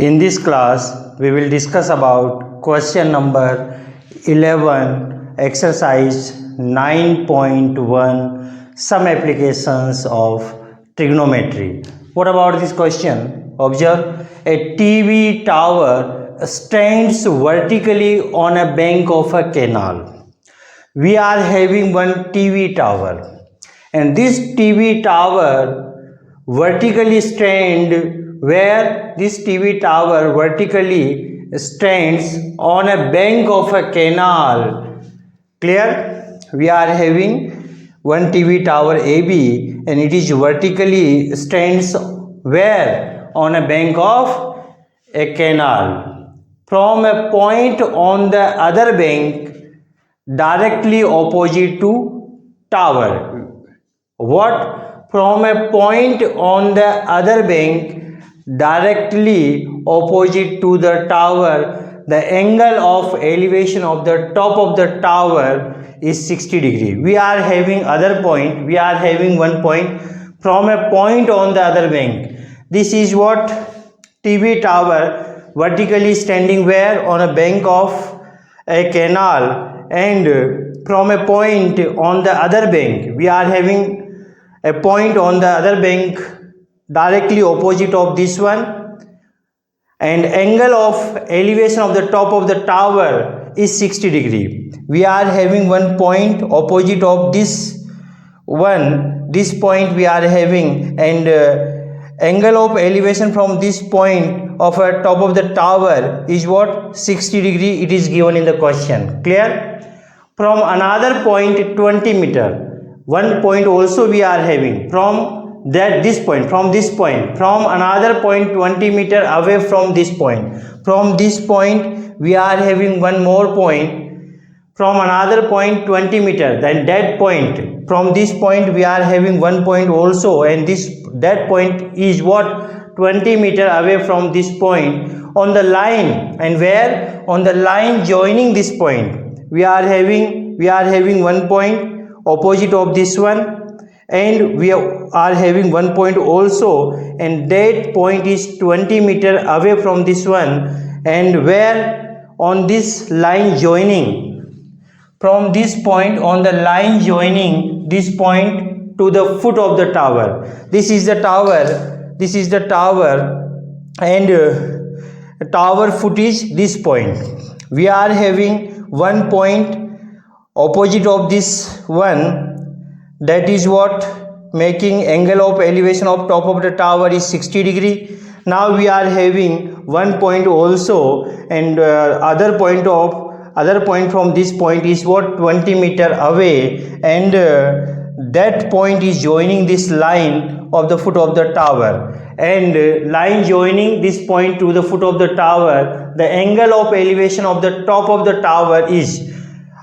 In this class, we will discuss about question number 11, exercise 9.1, some applications of trigonometry. What about this question? Observe, a TV tower stands vertically on a bank of a canal. We are having one TV tower, and this TV tower vertically stand where this TV tower vertically stands on a bank of a canal. Clear? We are having one TV tower AB, and it is vertically stands where? On a bank of a canal. From a point on the other bank directly opposite to tower. What? From a point on the other bank directly opposite to the tower, the angle of elevation of the top of the tower is 60 degree. We are having other point, we are having one point from a point on the other bank. This is what? TV tower vertically standing where? On a bank of a canal, and from a point on the other bank, we are having a point on the other bank directly opposite of this one, and angle of elevation of the top of the tower is 60 degree. We are having one point opposite of this one, this point we are having, and angle of elevation from this point of a top of the tower is what? 60 degree. It is given in the question. Clear? From another point 20 meter, one point also we are having from this point, from another point 20 meter away from this point. From this point we are having one more point from another point 20 meter, then that point, from this point we are having one point also, and that point is what? 20 meter away from this point on the line. And where? On the line joining this point we are having one point opposite of this one, and we are having one point also, and that point is 20 meter away from this one. And where? On this line joining, from this point on the line joining this point to the foot of the tower. This is the tower, and tower foot is this point. We are having one point opposite of this one, that is what? Making angle of elevation of top of the tower is 60 degree. Now we are having one point also, and other point from this point is what? 20 meter away, and that point is joining this line of the foot of the tower, and line joining this point to the foot of the tower, the angle of elevation of the top of the tower is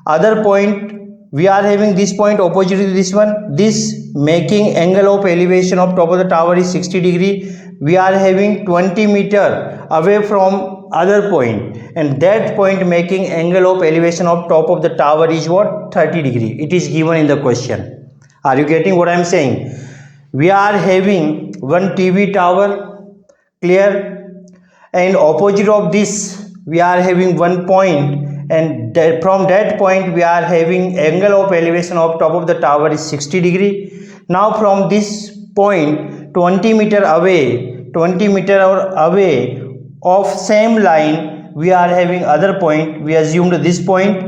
other point. We are having this point opposite to this one, this making angle of elevation of top of the tower is 60 degree. We are having 20 meter away from other point, and that point making angle of elevation of top of the tower is what? 30 degree. It is given in the question. Are you getting what I am saying? We are having one TV tower. Clear? And opposite of this we are having one point, and from that point we are having angle of elevation of top of the tower is 60 degree. Now from this point 20 meter away of same line we are having other point. We assumed this point,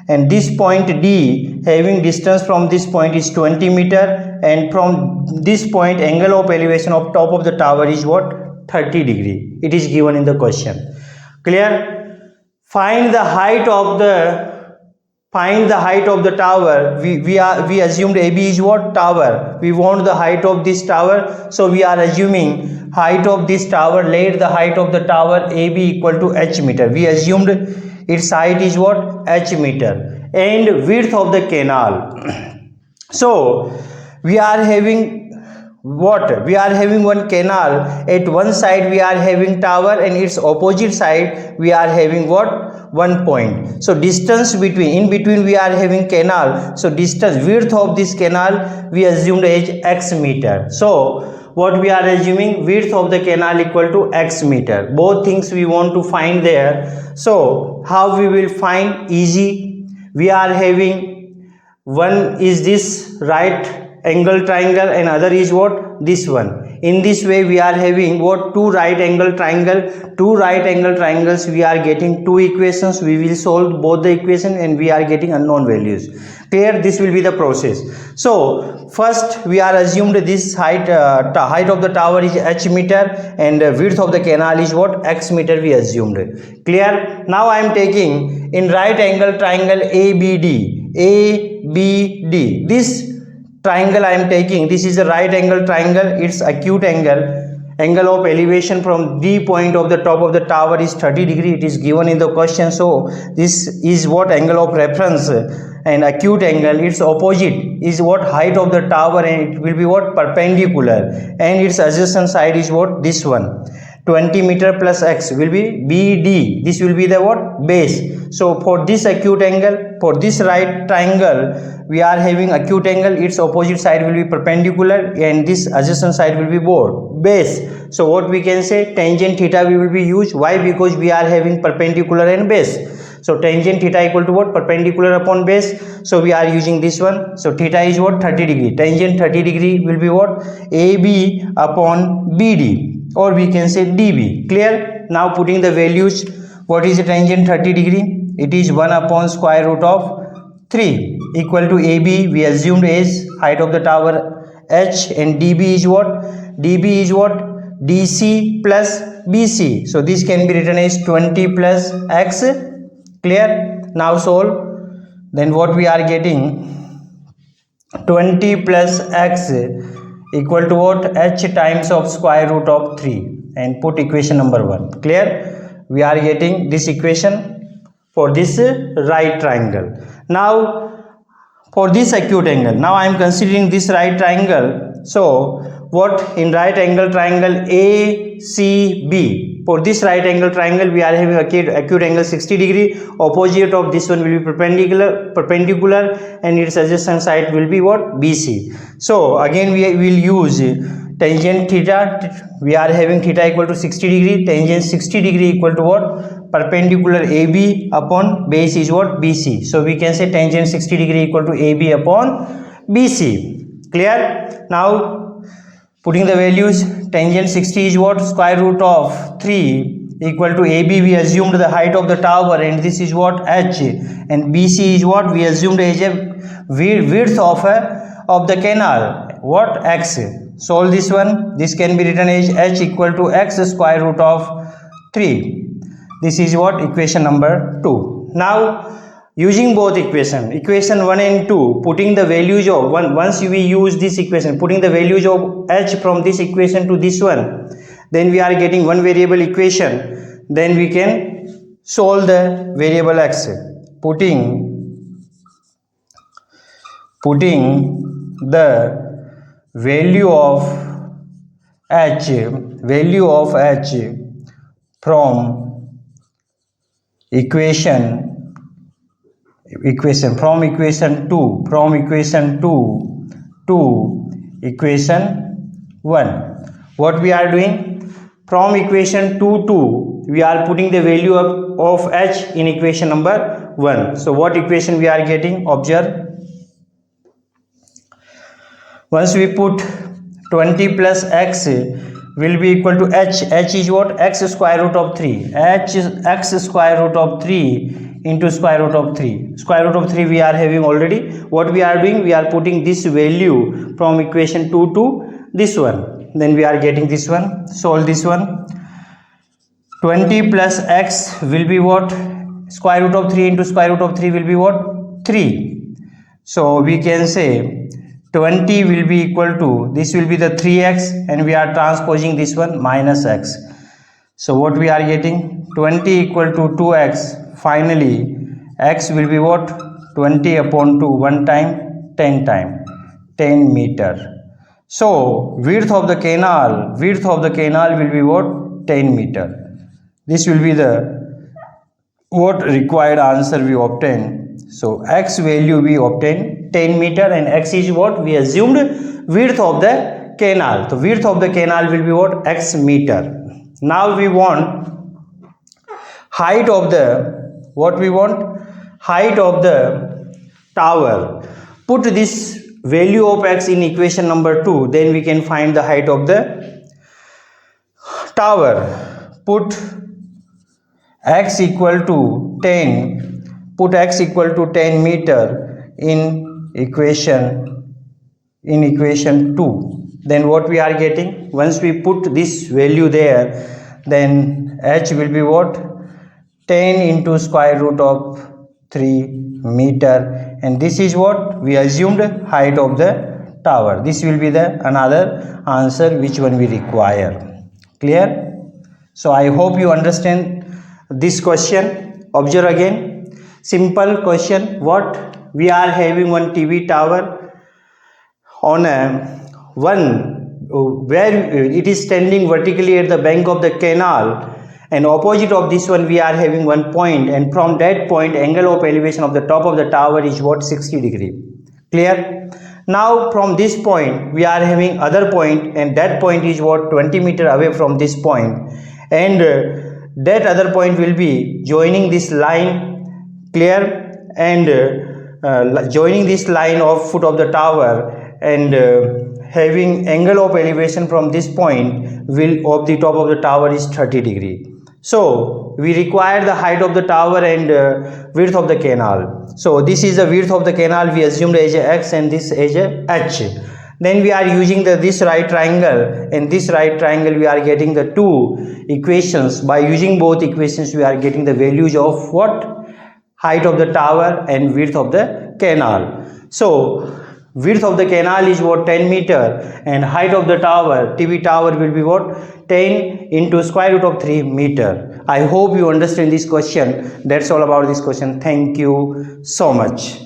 and this point D having distance from this point is 20 meter, and from this point angle of elevation of top of the tower is what? 30 degree. It is given in the question. Clear? Find the height of the tower. We assumed AB is what? Tower. We want the height of this tower, so we are assuming height of this tower. Let the height of the tower AB equal to h meter. We assumed its height is what? H meter, and width of the canal. So we are having what? We are having one canal. At one side we are having tower, and its opposite side we are having what? One point. So distance in between we are having canal. So distance, width of this canal we assumed as x meter. So what we are assuming, width of the canal equal to x meter. Both things we want to find there. So how we will find? Easy. We are having one is this right angle triangle and other is what? This one. In this way we are having what? Two right angle triangles. We are getting two equations. We will solve both the equation and we are getting unknown values. Clear? This will be the process. So first we are assumed this height of the tower is h meter and width of the canal is what? X meter we assumed. Clear? Now I am taking in right angle triangle ABD. This triangle I am taking, this is a right angle triangle. Its acute angle of elevation from the point of the top of the tower is 30 degree. It is given in the question. So this is what? Angle of reference and acute angle. Its opposite is what? Height of the tower, and it will be what? Perpendicular, and its adjacent side is what? This one. 20 meter plus x will be BD. This will be the what? Base. So for this acute angle, for this right triangle, we are having acute angle. Its opposite side will be perpendicular, and this adjacent side will be what? Base. So what we can say? Tangent theta we will be used. Why? Because we are having perpendicular and base. So tangent theta equal to what? Perpendicular upon base. So we are using this one. So theta is what? 30 degree. Tangent 30 degree will be what? AB upon BD, or we can say DB. Clear? Now putting the values, what is the tangent 30 degree? It is 1 upon square root of 3 equal to AB. We assumed as height of the tower h, and DB is what? DB is what? DC plus BC. So this can be written as 20 plus x. Clear? Now solve. Then what we are getting? 20 plus x equal to what? H times of square root of 3, and put equation number 1. Clear? We are getting this equation for this right triangle. Now for this acute angle, now I am considering this right triangle. So what? In right angle triangle ACB, for this right angle triangle we are having acute angle 60 degree. Opposite of this one will be perpendicular, and its adjacent side will be what? BC. So again we will use tangent theta. We are having theta equal to 60 degree. Tangent 60 degree equal to what? Perpendicular AB upon base is what? BC. So we can say tangent 60 degree equal to AB upon BC. Clear? Now putting the values, tangent 60 is what? Square root of 3 equal to AB. We assumed the height of the tower, and this is what? H, and BC is what? We assumed as a width of the canal. What? X. Solve this one. This can be written as H equal to X square root of 3. This is what? Equation number 2. Now using both equation 1 and 2, putting the values of once we use this equation, putting the values of h from this equation to this one, then we are getting one variable equation. Then we can solve the variable x, putting the value of h from equation 2 to equation 1. What we are doing? From equation 2 to we are putting the value of h in equation number 1. So what equation we are getting? Observe. Once we put 20 plus x will be equal to h. H is what? X square root of 3. H is x square root of 3 into square root of 3. Square root of 3 we are having already. What we are doing? We are putting this value from equation 2 to this one. Then we are getting this one. Solve this one. 20 plus x will be what? Square root of 3 into square root of 3 will be what? 3. So we can say 20 will be equal to, this will be the 3x, and we are transposing this one minus x. So what we are getting? 20 equal to 2x. Finally x will be what? 20 upon 2, 1 time, 10 time, 10 meter. So width of the canal will be what? 10 meter. This will be the what required answer we obtain. So x value we obtain 10 meter, and x is what? We assumed width of the canal. The width of the canal will be what? X meter. Now we want height of the, what we want? Height of the tower. Put this value of x in equation number 2, then we can find the height of the tower. Put x equal to 10, put x equal to 10 meter in equation 2. Then what we are getting? Once we put this value there, then h will be what? 10 into square root of 3 meter, and this is what we assumed height of the tower. This will be the another answer which one we require. Clear? So I hope you understand this question. Observe again. Simple question. What? We are having one TV tower on a where it is standing vertically at the bank of the canal, and opposite of this one we are having one point, and from that point angle of elevation of the top of the tower is what? 60 degree. Clear? Now from this point we are having other point, and that point is what? 20 meter away from this point, and that other point will be joining this line. Clear? And joining this line of foot of the tower, and having angle of elevation from this point will of the top of the tower is 30 degree. So we require the height of the tower and width of the canal. So this is the width of the canal, we assumed as a x and this as a h. Then we are using this right triangle, and this right triangle we are getting the two equations. By using both equations we are getting the values of what? Height of the tower and width of the canal. So width of the canal is what? 10 meter, and height of the tower, TV tower, will be what? 10 into square root of 3 meter. I hope you understand this question. That's all about this question. Thank you so much.